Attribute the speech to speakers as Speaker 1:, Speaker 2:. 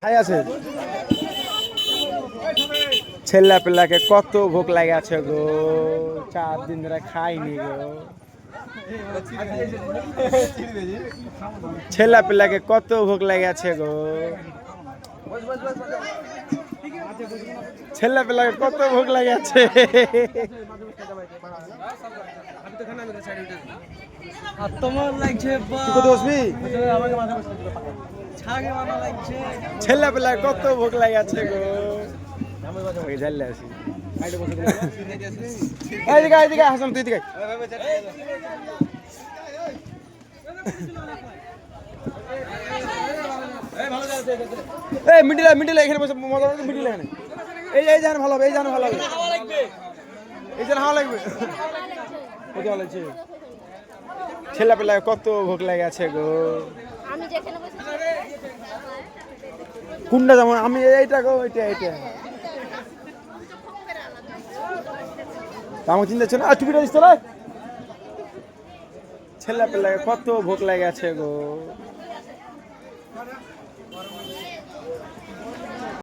Speaker 1: খাই আছে ছেলে পেলাকে কত ভোগ লাগে আছে গো 4 দিন ধরে খাইনি গো ছেলে পেলাকে কত ভোগ লাগে আছে গো ছেলে পেলাকে কত ভোগ লাগে আছে
Speaker 2: তোমার লাগছে
Speaker 1: ছেলে পেলাকে কত ভোগ লাগে আছে গো জানলে আসি এইদিকে হাসান তুই দিকে এই মিডিলে এখানে বসে মজা করতে মিডিলে এখানে এই জান ভালো হবে এই জান ভালো হবে এই জান হাওয়া লাগবে কত ভালো লাগছে ছেলে পেলাকে কত ভোগ লাগে আছে গো
Speaker 3: আমি যেখানে বসে
Speaker 1: কোনটা যেমন আমি এইটা গো এইটা আমার চিন্তা ছিল আর টুপিটা দিস তোরা ছেলে পেলাকে কত ভোগ লাগে আছে গো